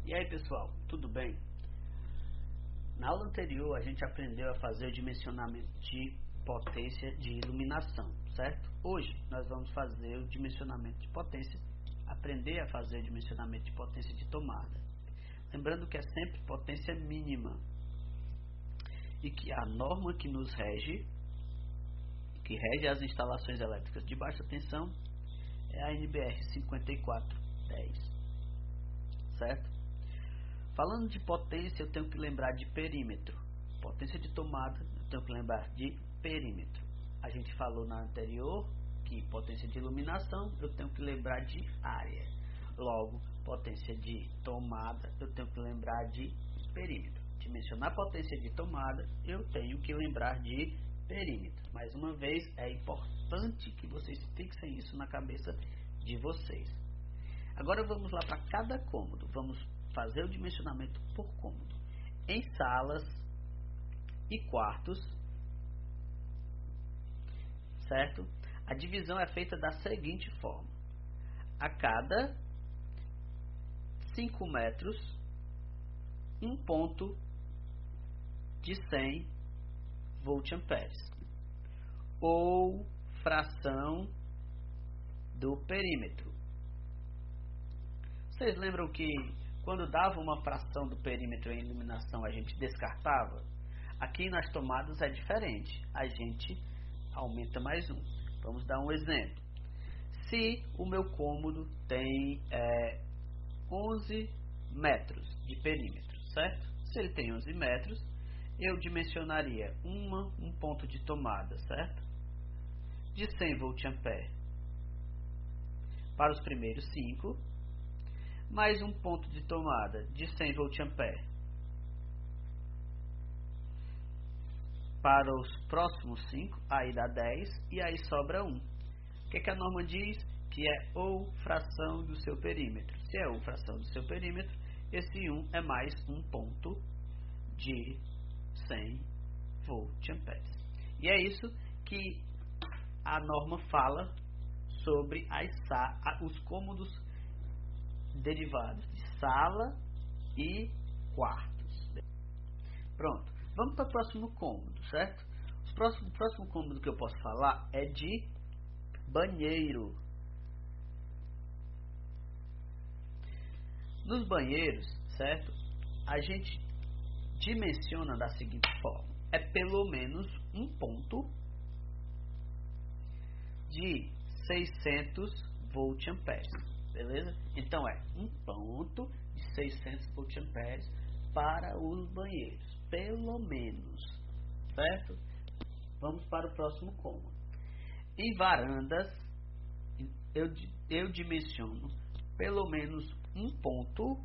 E aí pessoal, tudo bem? Na aula anterior a gente aprendeu a fazer o dimensionamento de potência de iluminação, certo? Hoje nós vamos fazer o dimensionamento de potência, aprender a fazer o dimensionamento de potência de tomada. Lembrando que é sempre potência mínima e que a norma que nos rege, que rege as instalações elétricas de baixa tensão, é a NBR 5410, certo? Falando de potência, eu tenho que lembrar de perímetro. Potência de tomada, eu tenho que lembrar de perímetro. A gente falou na anterior que potência de iluminação, eu tenho que lembrar de área. Logo, potência de tomada, eu tenho que lembrar de perímetro. Dimensionar potência de tomada, eu tenho que lembrar de perímetro. Mais uma vez, é importante que vocês fixem isso na cabeça de vocês. Agora vamos lá para cada cômodo. Vamos fazer o dimensionamento por cômodo. Em salas e quartos, certo? A divisão é feita da seguinte forma: a cada 5 metros, um ponto de 100 volt-amperes, ou fração do perímetro. Vocês lembram que quando dava uma fração do perímetro em iluminação a gente descartava? Aqui nas tomadas é diferente, a gente aumenta mais um. Vamos dar um exemplo. Se o meu cômodo tem 11 metros de perímetro, certo? Se ele tem 11 metros, eu dimensionaria um ponto de tomada, certo? De 100 volt-ampere para os primeiros 5, mais um ponto de tomada de 100 volt-ampere para os próximos 5, aí dá 10 e aí sobra 1. O que a norma diz? Que é ou fração do seu perímetro. Se é ou fração do seu perímetro, esse 1 é mais um ponto de 100 volt-amperes. E é isso que a norma fala sobre os cômodos derivados de sala e quartos. Pronto, vamos para o próximo cômodo, certo? O próximo cômodo que eu posso falar é de banheiro. Nos banheiros, certo? A gente dimensiona da seguinte forma: é pelo menos um ponto de 600 volt-amperes. Beleza? Então é um ponto de 600 volt-amperes para os banheiros, pelo menos, certo? Vamos para o próximo cômodo. Em varandas, eu dimensiono pelo menos um ponto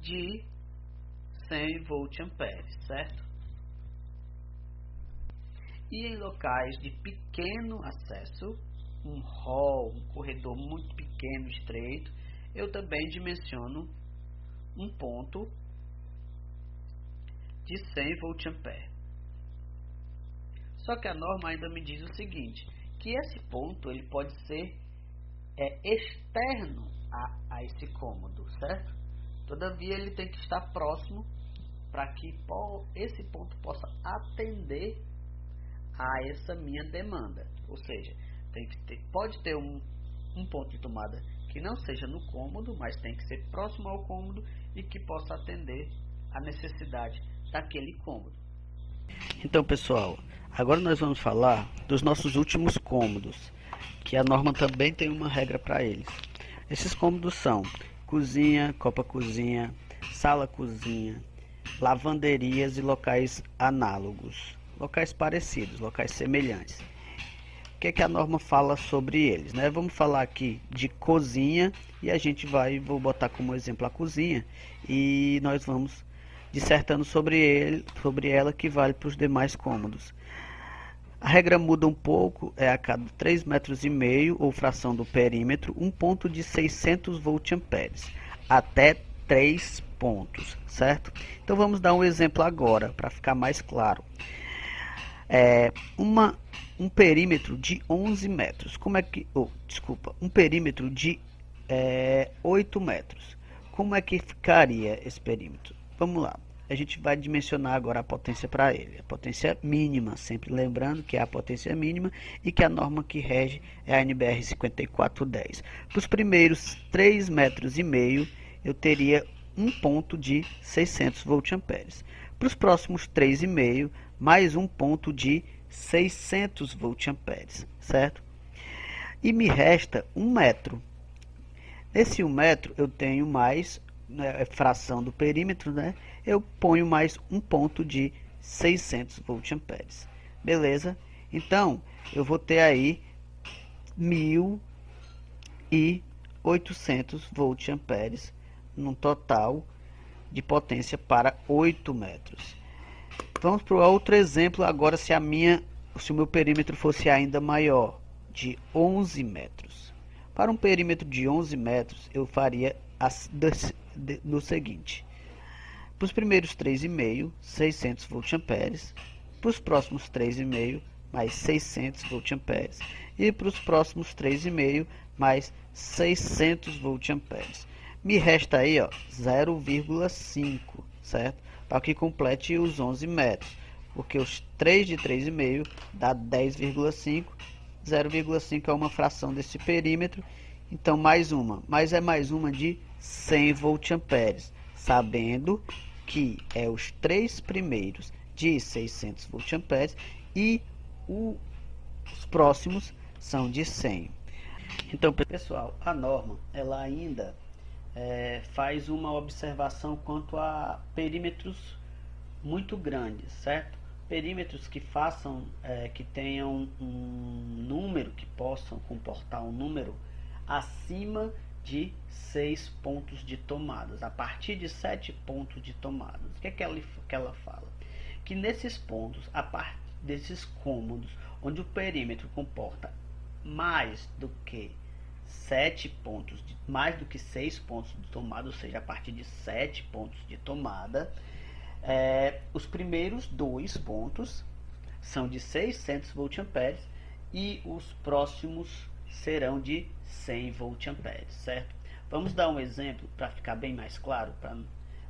de 100 volt-amperes, certo? E em locais de pequeno acesso, um hall, um corredor muito pequeno, estreito, eu também dimensiono um ponto de 100 volt-ampere. Só que a norma ainda me diz o seguinte, que esse ponto ele pode ser externo a esse cômodo, certo? Todavia ele tem que estar próximo para que esse ponto possa atender a essa minha demanda. Ou seja, pode ter um ponto de tomada que não seja no cômodo, mas tem que ser próximo ao cômodo e que possa atender a necessidade daquele cômodo. Então pessoal, agora nós vamos falar dos nossos últimos cômodos, que a norma também tem uma regra para eles. Esses cômodos são cozinha, copa-cozinha, sala-cozinha, lavanderias e locais análogos, locais parecidos, locais semelhantes. O que a norma fala sobre eles, né? Vamos falar aqui de cozinha e a gente vou botar como exemplo a cozinha e nós vamos dissertando sobre ela, que vale para os demais cômodos. A regra muda um pouco, é a cada 3,5 metros ou fração do perímetro, um ponto de 600 volt-amperes, até 3 pontos, certo? Então vamos dar um exemplo agora, para ficar mais claro. Um perímetro de 11 metros. Um perímetro de 8 metros. Como é que ficaria esse perímetro? Vamos lá. A gente vai dimensionar agora a potência para ele. A potência mínima, sempre lembrando que é a potência mínima e que a norma que rege é a NBR 5410. Para os primeiros 3,5 metros, eu teria um ponto de 600 voltamperes. Para os próximos 3,5, mais um ponto de 600 voltamperes, certo? E me resta 1 metro. Nesse 1 metro eu tenho mais, fração do perímetro, né? Eu ponho mais um ponto de 600 voltamperes. Beleza? Então, eu vou ter aí 1.800 voltamperes num total de potência para 8 metros. Vamos para o outro exemplo agora, se o meu perímetro fosse ainda maior, de 11 metros. Para um perímetro de 11 metros, eu faria no seguinte: para os primeiros 3,5, 600 voltamperes. Para os próximos 3,5, mais 600 voltamperes. E para os próximos 3,5, mais 600 voltamperes. Me resta aí, 0,5, certo? Para que complete os 11 metros. Porque os 3 de 3,5 dá 10,5. 0,5 é uma fração desse perímetro. Então, mais uma de 100 voltamperes. Sabendo que os 3 primeiros de 600 voltamperes e os próximos são de 100. Então, pessoal, a norma ela ainda faz uma observação quanto a perímetros muito grandes, certo? Perímetros que façam, que tenham um número, que possam comportar um número acima de 6 pontos de tomadas, a partir de 7 pontos de tomadas. O que é que ela fala? Que nesses pontos, a partir desses cômodos, onde o perímetro comporta mais do que 7 pontos, mais do que 6 pontos de tomada, ou seja, a partir de 7 pontos de tomada, os primeiros 2 pontos são de 600 voltamperes e os próximos serão de 100 voltamperes, certo? Vamos dar um exemplo para ficar bem mais claro.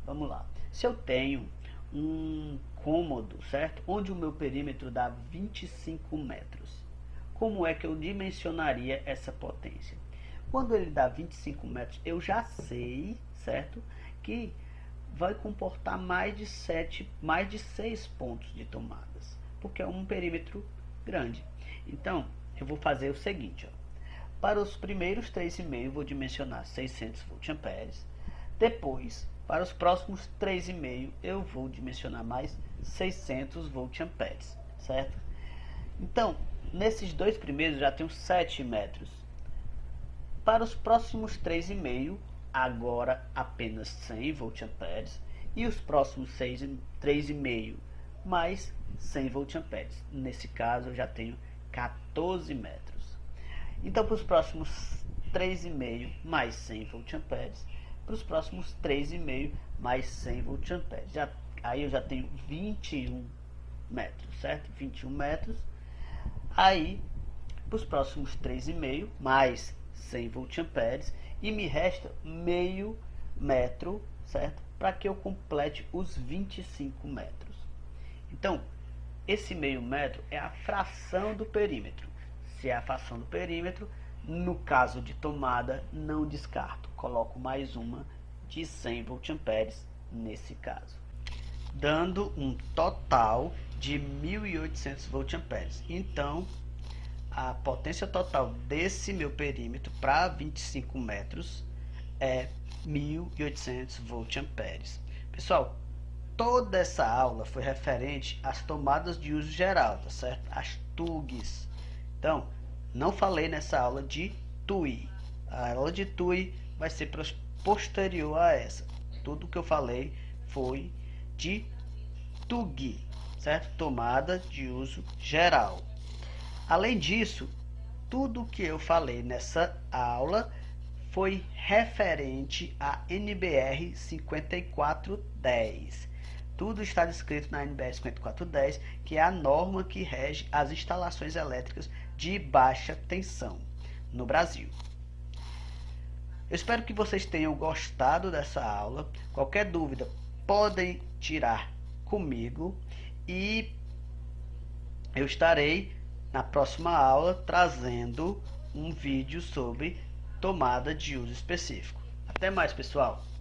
Vamos lá. Se eu tenho um cômodo, certo? Onde o meu perímetro dá 25 metros. Como é que eu dimensionaria essa potência? Quando ele dá 25 metros, eu já sei, certo? Que vai comportar mais de 6 pontos de tomadas, porque é um perímetro grande. Então, eu vou fazer o seguinte, para os primeiros 3,5 vou dimensionar 600 voltamperes. Depois, para os próximos 3,5 eu vou dimensionar mais 600 voltamperes, certo? Então, nesses dois primeiros já tenho 7 metros. Para os próximos 3,5 agora apenas 100 voltamperes e os próximos 3,5 mais 100 voltamperes. Nesse caso eu já tenho 14 metros. Então para os próximos 3,5 mais 100 voltamperes, para os próximos 3,5 mais 100 voltamperes. Aí eu já tenho 21 metros, certo? 21 metros. Aí para os próximos 3,5 mais 100 voltamperes e me resta meio metro, certo? Para que eu complete os 25 metros. Então, esse meio metro é a fração do perímetro. Se é a fração do perímetro, no caso de tomada, não descarto. Coloco mais uma de 100 voltamperes nesse caso, dando um total de 1.800 voltamperes. Então, a potência total desse meu perímetro para 25 metros é 1.800 voltamperes. Pessoal, toda essa aula foi referente às tomadas de uso geral, tá certo? As TUGs. Então, não falei nessa aula de TUI. A aula de TUI vai ser posterior a essa. Tudo que eu falei foi de TUG, certo? Tomada de uso geral. Além disso, tudo que eu falei nessa aula foi referente à NBR 5410. Tudo está descrito na NBR 5410, que é a norma que rege as instalações elétricas de baixa tensão no Brasil. Eu espero que vocês tenham gostado dessa aula. Qualquer dúvida podem tirar comigo e eu estarei na próxima aula trazendo um vídeo sobre tomada de uso específico. Até mais, pessoal!